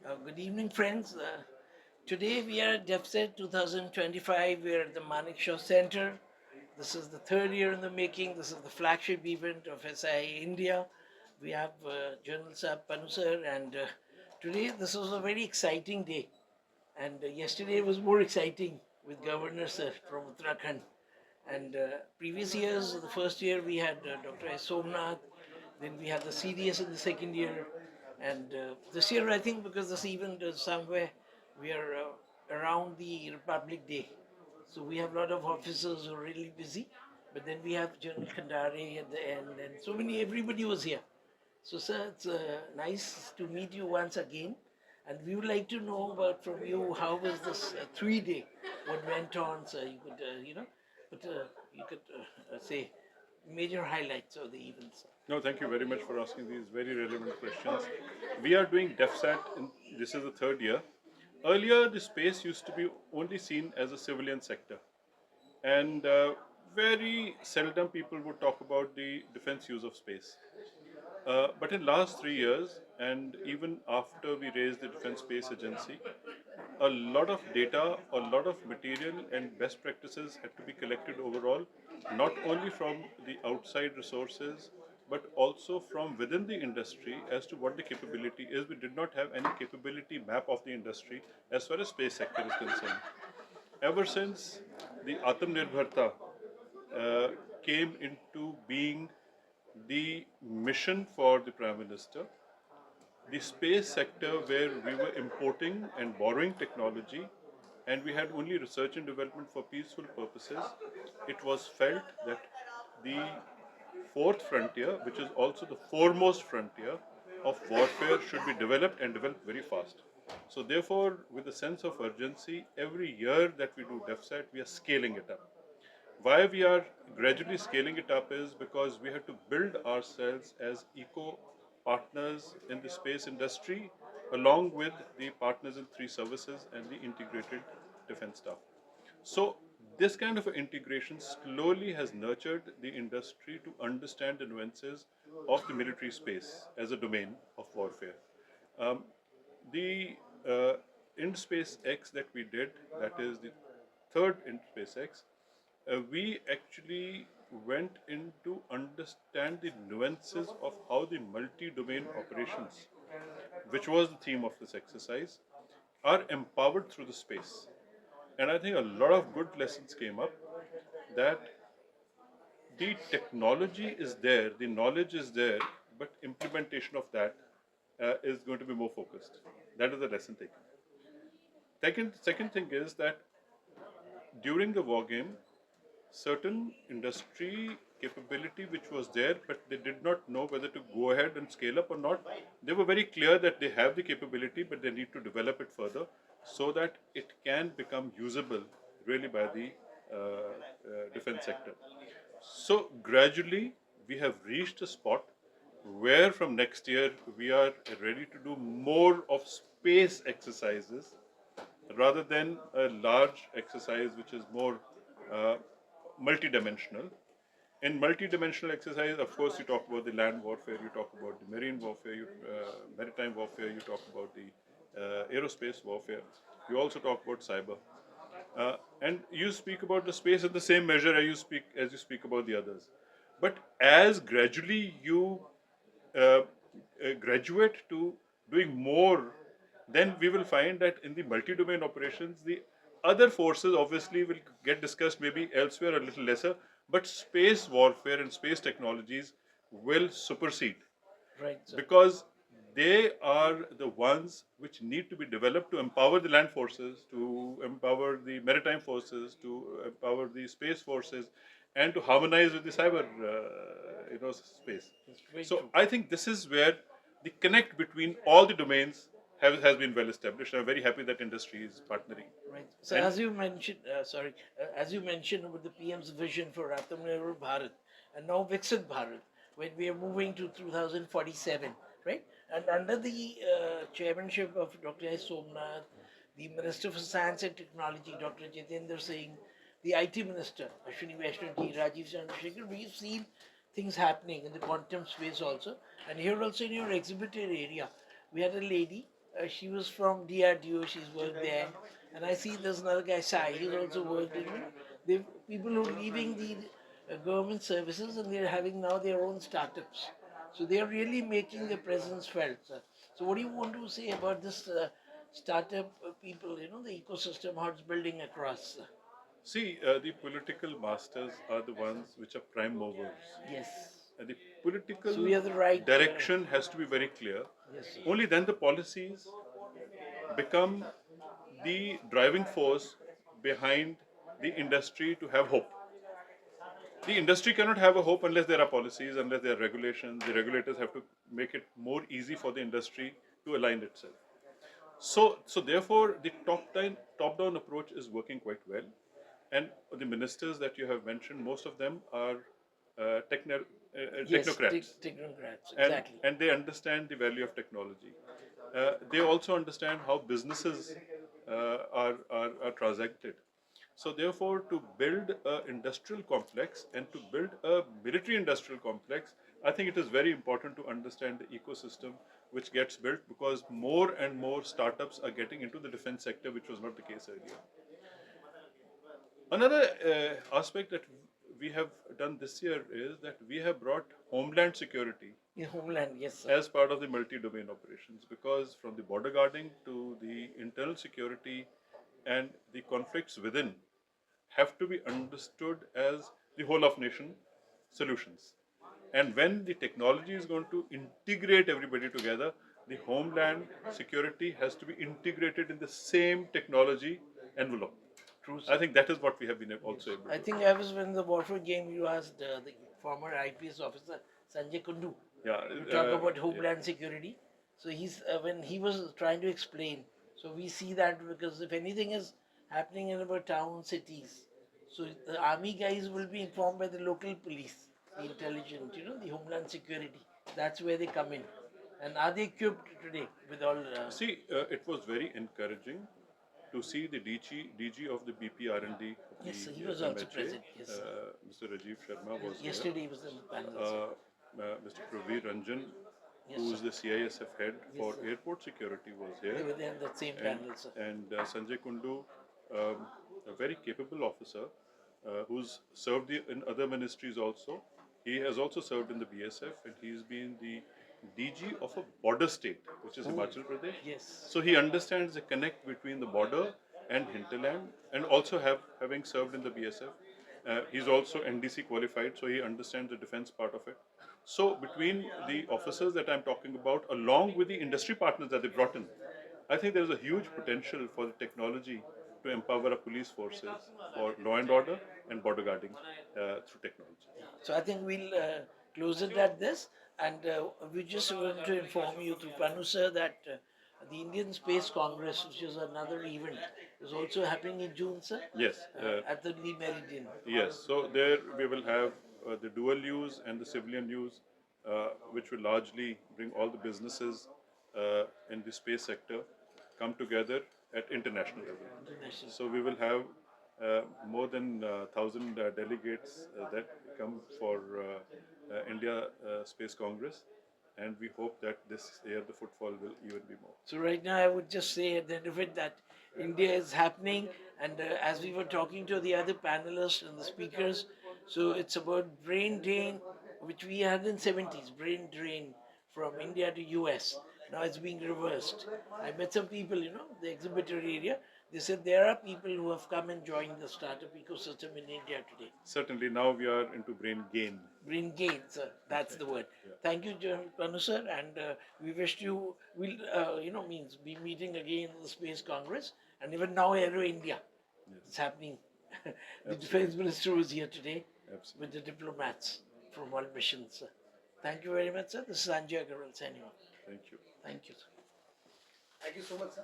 Good evening, friends. Today we are at DEFSAT 2025. We are at the Manekshaw Center. This is the third year in the making. This is the flagship event of SIA India. We have General Pannu sir, and today this was a very exciting day. And yesterday was more exciting with Governor sir from Uttarakhand. And previous years, the first year we had Dr. S. Somnath, then we had the CDS in the second year, and this year I think because this event is somewhere we are around the Republic Day, so we have a lot of officers who are really busy. But then we have General Kandare at the end, and so many. Everybody was here. So, sir, it's nice to meet you once again. And we would like to know about from you how was this 3 day? What went on? So you could, but you could say major highlights of the events. No, thank you very much for asking these very relevant questions. We are doing DEFSAT, this is the third year. Earlier, the space used to be only seen as a civilian sector. And very seldom people would talk about the defense use of space. But in last 3 years, and even after we raised the Defense Space Agency, a lot of data, a lot of material and best practices had to be collected overall, not only from the outside resources, but also from within the industry as to what the capability is. We did not have any capability map of the industry as far as space sector is concerned. Ever since the Atmanirbharta came into being the mission for the Prime Minister, the space sector where we were importing and borrowing technology and we had only research and development for peaceful purposes, it was felt that the fourth frontier, which is also the foremost frontier of warfare, should be developed and developed very fast. So therefore, with a sense of urgency, every year that we do DEFSAT, we are scaling it up. Why we are gradually scaling it up is because we have to build ourselves as eco partners in the space industry along with the partners in 3 services and the integrated defense staff. So this kind of integration slowly has nurtured the industry to understand the nuances of the military space as a domain of warfare. The InSpace X that we did, that is the third InSpace X, we actually went in to understand the nuances of how the multi-domain operations, which was the theme of this exercise, are empowered through the space. And I think a lot of good lessons came up that the technology is there, the knowledge is there, but implementation of that is going to be more focused. That is the lesson taken. Second thing is that during the war game, certain industry capability which was there, but they did not know whether to go ahead and scale up or not. They were very clear that they have the capability, but they need to develop it further so that it can become usable really by the defense sector. So gradually we have reached a spot where from next year we are ready to do more of space exercises rather than a large exercise which is more uh, multidimensional. In multidimensional exercise, of course, you talk about the land warfare, you talk about the marine warfare, maritime warfare, you talk about the aerospace warfare, you also talk about cyber. And you speak about the space in the same measure as you speak about the others. But as gradually you graduate to doing more, then we will find that in the multi-domain operations, the other forces obviously will get discussed maybe elsewhere a little lesser, but space warfare and space technologies will supersede. Right, sir. Because they are the ones which need to be developed to empower the land forces, to empower the maritime forces, to empower the space forces, and to harmonize with the cyber space. So True. I think this is where the connect between all the domains has been well established. I'm very happy that industry is partnering. Right. So And as you mentioned, as you mentioned about the PM's vision for Atmanirbhar Bharat and now Viksit Bharat, when we are moving to 2047, right? And under the chairmanship of Dr. S. Somnath, the Minister for Science and Technology, Dr. Jitendra Singh, the IT Minister, Ashwini Vaishnaji, Rajiv Chandrasekhar, we've seen things happening in the quantum space also. And here also in your exhibited area, we had a lady, she was from DRDO. She's worked there, and I see there's another guy, Sai. He's also worked in. They people who are leaving the government services and they're having now their own startups. So they are really making their presence felt. Sir. So what do you want to say about this startup people? The ecosystem how it's building across. See, the political masters are the ones which are prime movers. Yes. And the political So we have the right direction has to be very clear. Yes, sir. Only then the policies become the driving force behind the industry to have hope. The industry cannot have a hope unless there are policies, unless there are regulations. The regulators have to make it more easy for the industry to align itself. So therefore, the top-down approach is working quite well. And the ministers that you have mentioned, most of them are Yes, technocrats. technocrats, And, exactly. and they understand the value of technology. They also understand how businesses are transacted. So therefore, to build an industrial complex and to build a military industrial complex, I think it is very important to understand the ecosystem which gets built, because more and more startups are getting into the defense sector, which was not the case earlier. Another aspect that we have done this year is that we have brought homeland security In homeland, yes, sir. as part of the multi-domain operations, because from the border guarding to the internal security and the conflicts within have to be understood as the whole of nation solutions. And when the technology is going to integrate everybody together, the homeland security has to be integrated in the same technology envelope. True, I think that is what we have been also able to I do. think I was when the Warfare game you asked the former IPS officer Sanjay Kundu Yeah, to talk about homeland security. So he's when he was trying to explain. So we see that because if anything is happening in our town cities, so the army guys will be informed by the local police, the intelligence, the homeland security. That's where they come in. And are they equipped today with all? See, it was very encouraging to see the DG of the BPR&D, Yes, sir, he the was also MHA, present. Yes, sir. Mr. Rajiv Sharma was Yesterday he was in the panel. Mr. Praveer Ranjan, Yes, who is sir. the CISF head for sir. airport security, was They here. were there in that same panel, sir. And Sanjay Kundu, a very capable officer who's served in other ministries also. He has also served in the BSF, and he's been the DG of a border state, which is Himachal Pradesh. Yes. So he understands the connect between the border and hinterland, and also having served in the BSF. He's also NDC qualified, so he understands the defense part of it. So between the officers that I'm talking about, along with the industry partners that they brought in, I think there is a huge potential for the technology to empower our police forces for law and order and border guarding through technology. So I think we'll close it at this, and we just want to inform you through Pannu sir that the Indian Space Congress, which is another event, is also happening in June, sir. Yes. At the Lee Meridian. Yes. So there we will have the dual use and the civilian use, which will largely bring all the businesses in the space sector come together at international level. International. So we will have more than 1,000 delegates that come for India Space Congress, and we hope that this year the footfall will even be more. So right now, I would just say at the end of it that India is happening, and as we were talking to the other panelists and the speakers, so it's about brain drain, which we had in 70s, brain drain from India to US. Now it's being reversed. I met some people, the exhibitor area. They said there are people who have come and joined the startup ecosystem in India today. Certainly, now we are into brain gain. Brain gain, sir. That's the word. Yeah. Thank you, Panu sir, and we wish you will, means be meeting again in the Space Congress, and even now Aero India. Yes. It's happening. The Defense Minister was here today Absolutely. with the diplomats from all missions. Sir. Thank you very much, sir. This is Sanjay Agrawal signing off. Thank you. Thank you, sir. Thank you so much, sir.